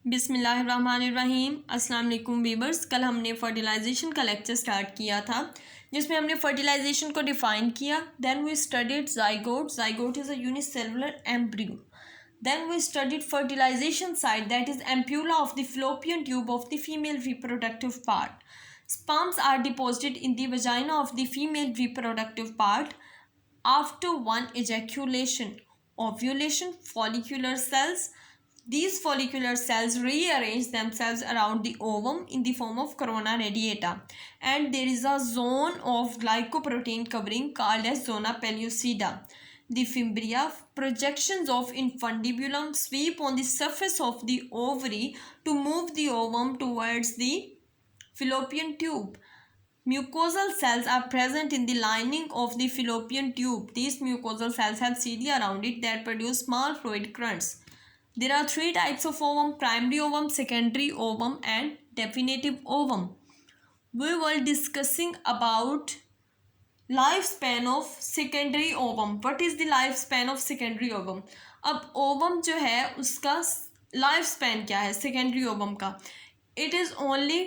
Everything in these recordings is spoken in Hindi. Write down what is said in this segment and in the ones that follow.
बिस्मिल्लाहिर्रहमानिर्रहीम। अस्सलाम वालेकुम वीवर्स। कल हमने फर्टिलाइजेशन का लेक्चर स्टार्ट किया था जिसमें हमने फर्टिलाइजेशन को डिफ़ाइन किया। Then we studied zygote. Zygote is a unicellular embryo. Then we studied fertilization site that is ampulla of the fallopian tube of the female reproductive part. Sperms are deposited in the vagina of the female reproductive part after one ejaculation. Ovulation, follicular cells. These follicular cells rearrange themselves around the ovum in the form of corona radiata, and there is a zone of glycoprotein covering called as zona pellucida. The fimbria, projections of infundibulum, sweep on the surface of the ovary to move the ovum towards the fallopian tube. Mucosal cells are present in the lining of the fallopian tube. These mucosal cells have cilia around it that produce small fluid currents. There are three types of ovum: primary ovum, secondary ovum, and definitive ovum. We were discussing about lifespan of secondary ovum. What is the lifespan of secondary ovum? अब ovum जो है उसका lifespan क्या है secondary ovum का? It is only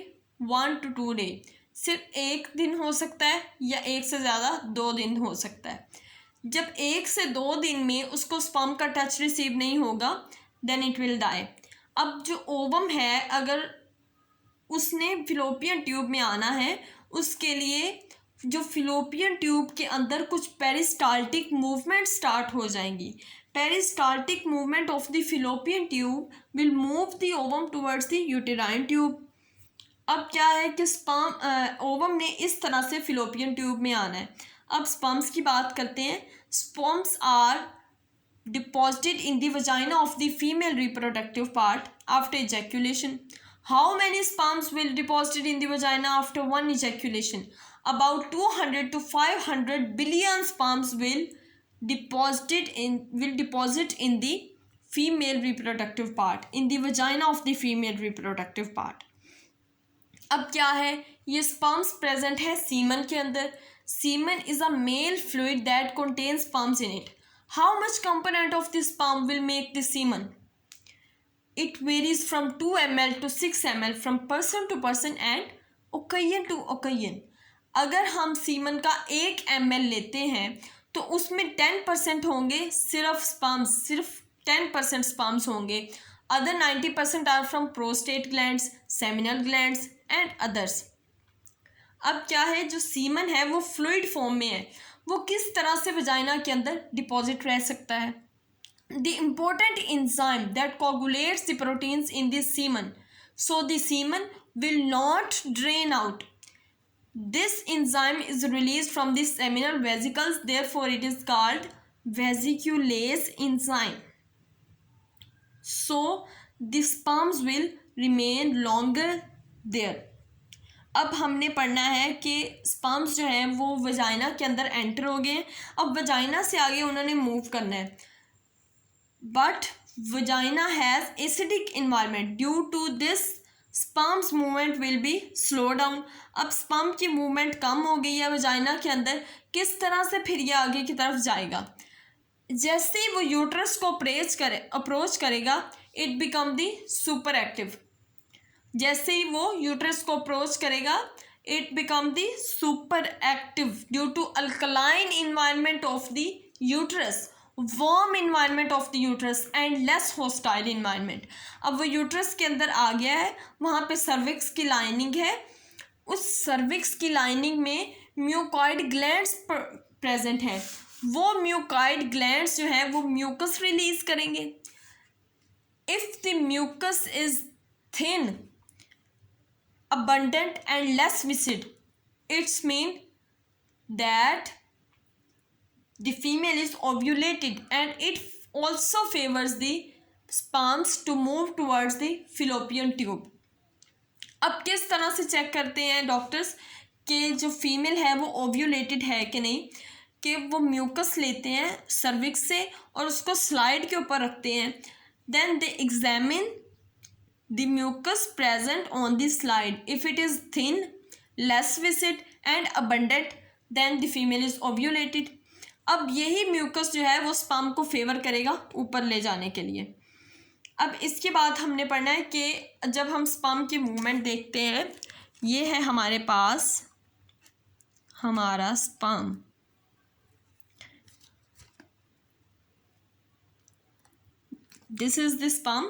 1 to 2 day. सिर्फ एक दिन हो सकता है या एक से ज़्यादा 2 दिन हो सकता है। जब 1 से 2 दिन में उसको स्पर्म का टच रिसीव नहीं होगा देन इट विल डाई। अब जो ओवम है अगर उसने फिलोपियन ट्यूब में आना है उसके लिए जो फिलोपियन ट्यूब के अंदर कुछ पेरिस्टाल्टिक मूवमेंट स्टार्ट हो जाएंगी। Peristaltic movement of the fallopian tube will move the ovum towards the uterine tube. अब क्या है कि स्पर्म ओवम ने इस तरह से फिलोपियन ट्यूब में आना है। अब स्पर्म्स की बात करते हैं। Sperms are deposited in the vagina of the female reproductive part after ejaculation. How many sperms will deposited in the vagina after one ejaculation? About 200 to 500 billion sperms will deposit in the female reproductive part, in the vagina of the female reproductive part. अब क्या है, ये sperms present है semen के अंदर. Semen is a male fluid that contains sperms in it. How much component of the sperm will make the semen? It varies from 2 ml to 6 ml from person to person and occasion to occasion. अगर हम सीमन का 1 ml लेते हैं तो उसमें 10% होंगे सिर्फ स्पर्म्स, सिर्फ 10% स्पर्म्स होंगे. Other 90% are from prostate glands, seminal glands and others. अब क्या है, जो सीमन है वो फ्लूइड फॉर्म में है, वो किस तरह से वजाइना के अंदर डिपॉजिट रह सकता है. The important enzyme that coagulates the proteins in this semen, so the semen will not drain out. This enzyme is release from the seminal vesicles, therefore it is called vesiculase enzyme. So the sperms will remain longer there. अब हमने पढ़ना है कि स्पर्म्स जो हैं वो वजाइना के अंदर एंटर हो गए. अब वजाइना से आगे उन्होंने मूव करना है, but vagina has acidic environment. Due to this sperms movement will be slow down. अब स्पर्म की मूवमेंट कम हो गई है वजाइना के अंदर, किस तरह से फिर ये आगे की तरफ जाएगा. जैसे ही वो यूट्रस को अप्रोच करेगा it become the super active. जैसे ही वो यूट्रस को अप्रोच करेगा it become the super active due to alkaline environment of the uterus, warm environment of the uterus and less hostile environment. अब वो यूट्रस के अंदर आ गया है, वहाँ पे सर्विक्स की लाइनिंग है, उस सर्विक्स की लाइनिंग में म्यूकॉइड ग्लैंड्स प्रेजेंट हैं. वो म्यूकॉइड ग्लैंड्स जो है वो म्यूकस रिलीज करेंगे. If the mucus is thin, abundant and less viscid, it's mean that the female is ovulated and it also favors the sperms to move towards the fallopian tube. अब किस तरह से चेक करते हैं डॉक्टर्स कि जो फीमेल है वो ओव्यूलेटेड है कि नहीं, कि वो म्यूकस लेते हैं सर्विक्स से और उसको स्लाइड के ऊपर रखते हैं. Then they examine the mucus present on the slide. If it is thin, less viscid and abundant, then the female is ovulated. अब यही mucus जो है वो sperm को फेवर करेगा ऊपर ले जाने के लिए. अब इसके बाद हमने पढ़ना है कि जब हम स्पर्म की मूवमेंट देखते हैं, ये है हमारे पास हमारा sperm, this is the sperm.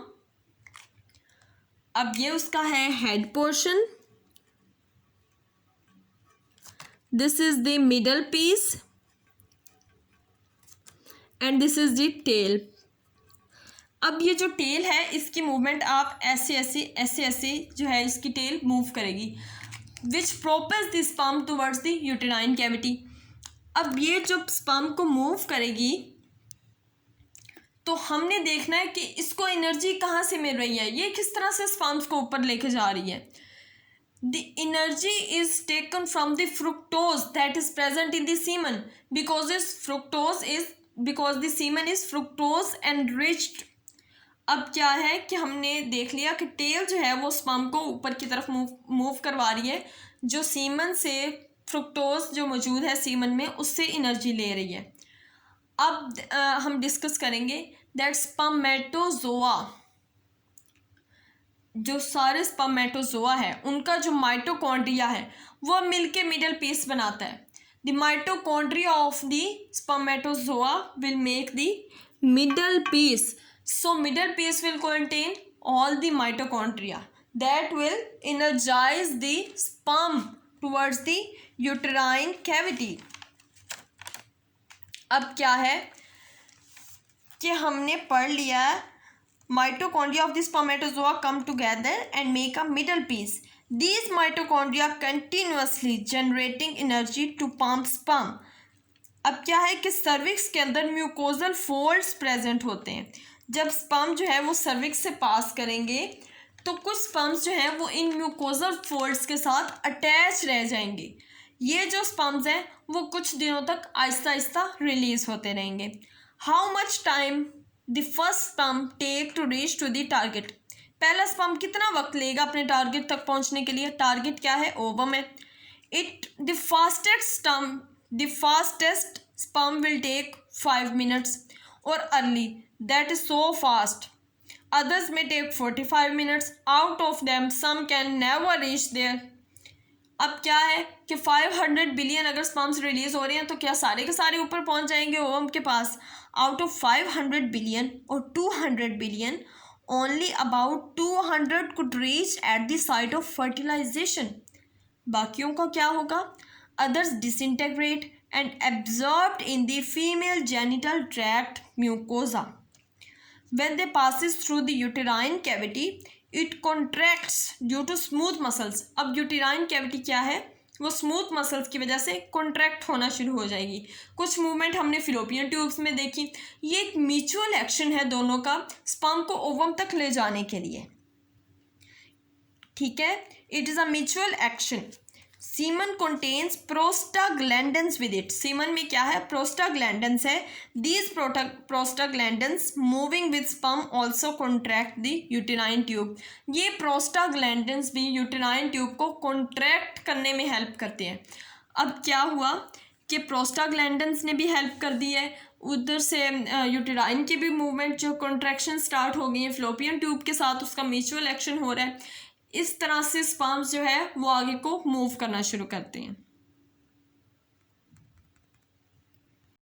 अब ये उसका है head portion, this is the middle piece and this is the tail. अब ये जो टेल है इसकी मूवमेंट आप ऐसे ऐसे ऐसे ऐसे जो है इसकी टेल मूव करेगी, which propels the sperm towards the uterine cavity. अब ये जब स्पर्म को मूव करेगी तो हमने देखना है कि इसको एनर्जी कहाँ से मिल रही है, ये किस तरह से स्पर्म्स को ऊपर लेके जा रही है। The energy is taken from the fructose that is present in the semen, because the semen is fructose enriched. अब क्या है कि हमने देख लिया कि टेल जो है वो स्पर्म को ऊपर की तरफ मूव करवा रही है, जो सीमन से फ्रुक्टोज जो मौजूद है सीमन में उससे एनर्जी ले रही है। अब हम डिस्कस करेंगे दैट स्पर्मेटोजोआ, जो सारे स्पर्मेटोजोआ है उनका जो माइटोकॉन्ड्रिया है वो मिलके मिडल पीस बनाता है। The mitochondria of the spermatozoa will make the middle piece, so middle piece will contain all the mitochondria that will energize the sperm towards the uterine cavity। अब क्या है कि हमने पढ़ लिया mitochondria of the spermatozoa come together and make a middle piece. These mitochondria continuously generating energy to pump sperm। अब क्या है कि सर्विक्स के अंदर म्यूकोजल फोल्ड्स प्रेजेंट होते हैं। जब स्पर्म जो है वो सर्विक्स से पास करेंगे तो कुछ स्पर्म्स जो हैं वो इन म्यूकोजल फोल्ड्स के साथ अटैच रह जाएंगे। ये जो स्पर्म्स हैं वो कुछ दिनों तक आहिस्ता आहिस्ता रिलीज होते रहेंगे। How much time the first sperm take to reach to the target. पहला स्पर्म कितना वक्त लेगा अपने टारगेट तक पहुंचने के लिए। टारगेट क्या है, ओवम है। The fastest sperm will take 5 minutes or early, that is so fast. Others may take 45 minutes. Out of them some can never reach there. अब क्या है कि 500 बिलियन अगर स्पर्म्स रिलीज हो रहे हैं तो क्या सारे के सारे ऊपर पहुंच जाएंगे ओवम के पास। आउट ऑफ 500 बिलियन और 200 billion only about 200 could reach at the site of fertilization। बाकियों का क्या होगा, others disintegrate and absorbed in the female genital tract mucosa. When they passes through the uterine cavity, it contracts due to smooth muscles। अब uterine cavity क्या है, वो स्मूथ मसल्स की वजह से कॉन्ट्रैक्ट होना शुरू हो जाएगी। कुछ मूवमेंट हमने फिलोपियन ट्यूब्स में देखी। ये एक म्यूचुअल एक्शन है दोनों का स्पर्म को ओवम तक ले जाने के लिए, ठीक है। It is a mutual action. Semen contains prostaglandins with it. Semen में क्या है, प्रोस्टाग्लैंडन्स है। These prostaglandins moving with sperm also contract the uterine tube. ये प्रोस्टाग्लैंडन्स भी यूटेराइन ट्यूब को कॉन्ट्रैक्ट करने में हेल्प करते हैं। अब क्या हुआ कि प्रोस्टाग्लैंडन्स ने भी हेल्प कर दी है, उधर से यूटेराइन की भी मूवमेंट जो कॉन्ट्रैक्शन स्टार्ट हो गई है, फ्लोपियन ट्यूब के साथ उसका म्यूचुअल एक्शन हो रहा है। इस तरह से स्पर्म्स जो है वो आगे को मूव करना शुरू करते हैं।